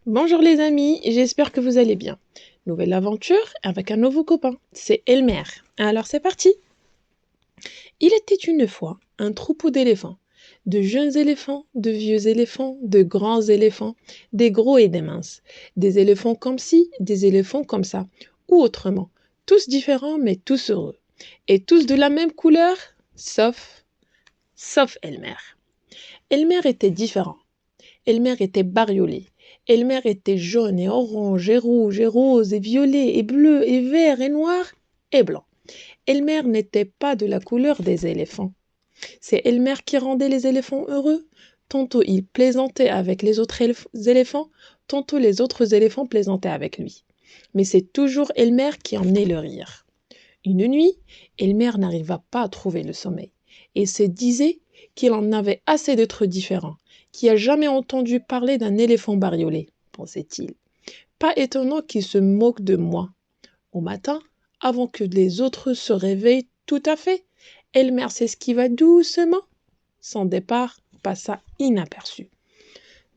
Bonjour les amis, j'espère que vous allez bien. Nouvelle aventure avec un nouveau copain, c'est Elmer. Alors c'est parti. Il était une fois un troupeau d'éléphants. De jeunes éléphants, de vieux éléphants, de grands éléphants, des gros et des minces. Des éléphants comme ci, des éléphants comme ça, ou autrement. Tous différents mais tous heureux. Et tous de la même couleur, sauf Elmer. Elmer était différent. Elmer était bariolé. Elmer était jaune et orange et rouge et rose et violet et bleu et vert et noir et blanc. Elmer n'était pas de la couleur des éléphants. C'est Elmer qui rendait les éléphants heureux. Tantôt il plaisantait avec les autres éléphants, tantôt les autres éléphants plaisantaient avec lui. Mais c'est toujours Elmer qui emmenait le rire. Une nuit, Elmer n'arriva pas à trouver le sommeil et se disait qu'il en avait assez d'être différent. Qui a jamais entendu parler d'un éléphant bariolé, pensait-il. Pas étonnant qu'il se moque de moi. Au matin, avant que les autres se réveillent tout à fait, Elmer s'esquiva doucement. Son départ passa inaperçu.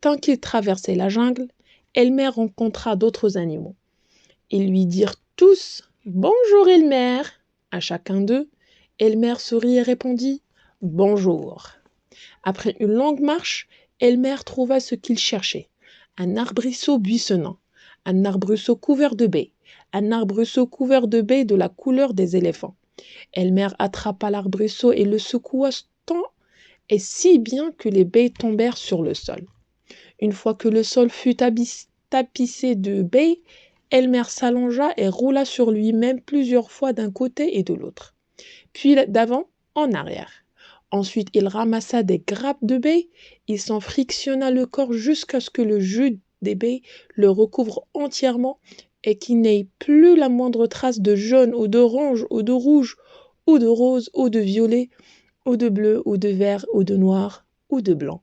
Tant qu'il traversait la jungle, Elmer rencontra d'autres animaux. Ils lui dirent tous « Bonjour Elmer !» À chacun d'eux, Elmer sourit et répondit « Bonjour !» Après une longue marche, Elmer trouva ce qu'il cherchait. Un arbrisseau buissonnant, un arbrisseau couvert de baies, un arbrisseau couvert de baies de la couleur des éléphants. Elmer attrapa l'arbrisseau et le secoua tant et si bien que les baies tombèrent sur le sol. Une fois que le sol fut tapissé de baies, Elmer s'allongea et roula sur lui-même plusieurs fois d'un côté et de l'autre, puis d'avant en arrière. Ensuite, il ramassa des grappes de baies, il s'en frictionna le corps jusqu'à ce que le jus des baies le recouvre entièrement et qu'il n'ait plus la moindre trace de jaune ou d'orange ou de rouge ou de rose ou de violet ou de bleu ou de vert ou de noir ou de blanc.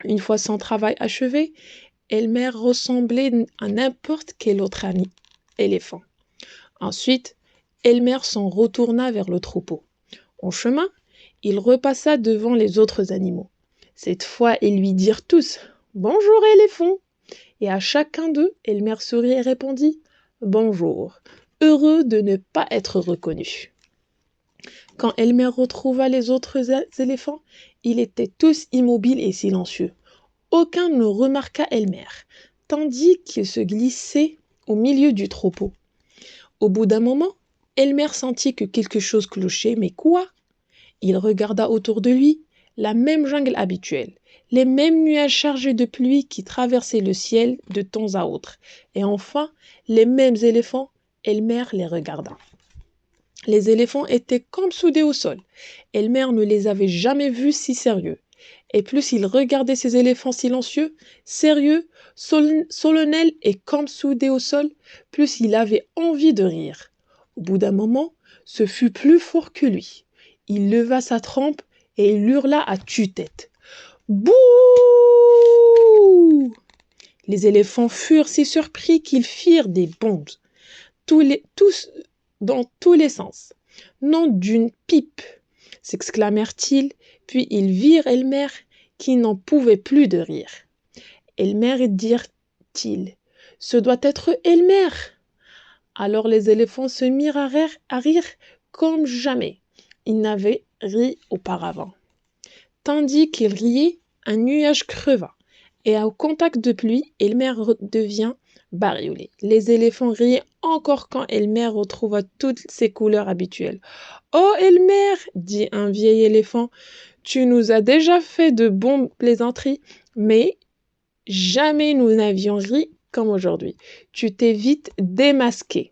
Une fois son travail achevé, Elmer ressemblait à n'importe quel autre éléphant. Ensuite, Elmer s'en retourna vers le troupeau. En chemin, il repassa devant les autres animaux. Cette fois, ils lui dirent tous « Bonjour éléphant !» Et à chacun d'eux, Elmer sourit et répondit « Bonjour !» heureux de ne pas être reconnu. Quand Elmer retrouva les autres éléphants, ils étaient tous immobiles et silencieux. Aucun ne remarqua Elmer, tandis qu'il se glissait au milieu du troupeau. Au bout d'un moment, Elmer sentit que quelque chose clochait, mais quoi ? Il regarda autour de lui, la même jungle habituelle, les mêmes nuages chargés de pluie qui traversaient le ciel de temps à autre, et enfin, les mêmes éléphants. Elmer les regarda. Les éléphants étaient comme soudés au sol. Elmer ne les avait jamais vus si sérieux. Et plus il regardait ces éléphants silencieux, sérieux, solennels et comme soudés au sol, plus il avait envie de rire. Au bout d'un moment, ce fut plus fort que lui. Il leva sa trempe et il hurla à tue-tête. Bouh! Les éléphants furent si surpris qu'ils firent des bonds, tous dans tous les sens. Nom d'une pipe, s'exclamèrent-ils, puis ils virent Elmer qui n'en pouvait plus de rire. Elmer, dirent-ils, ce doit être Elmer. Alors les éléphants se mirent à rire comme jamais. Ils n'avaient ri auparavant. Tandis qu'ils riaient, un nuage creva, et au contact de pluie, Elmer devient bariolé. Les éléphants riaient encore quand Elmer retrouva toutes ses couleurs habituelles. « Oh Elmer !» dit un vieil éléphant, « tu nous as déjà fait de bonnes plaisanteries, mais jamais nous n'avions ri comme aujourd'hui. Tu t'es vite démasqué.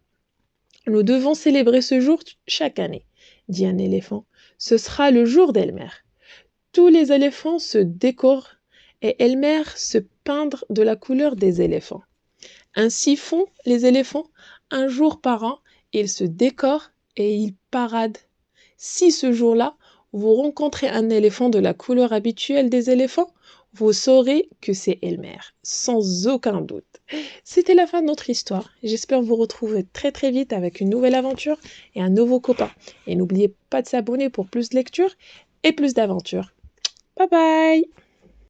Nous devons célébrer ce jour chaque année, dit un éléphant. Ce sera le jour d'Elmer. Tous les éléphants se décorent et Elmer se peindre de la couleur des éléphants. Ainsi font les éléphants, un jour par an, ils se décorent et ils paradent. Si ce jour-là, vous rencontrez un éléphant de la couleur habituelle des éléphants, vous saurez que c'est Elmer, sans aucun doute. C'était la fin de notre histoire. J'espère vous retrouver très très vite avec une nouvelle aventure et un nouveau copain. Et n'oubliez pas de s'abonner pour plus de lectures et plus d'aventures. Bye bye!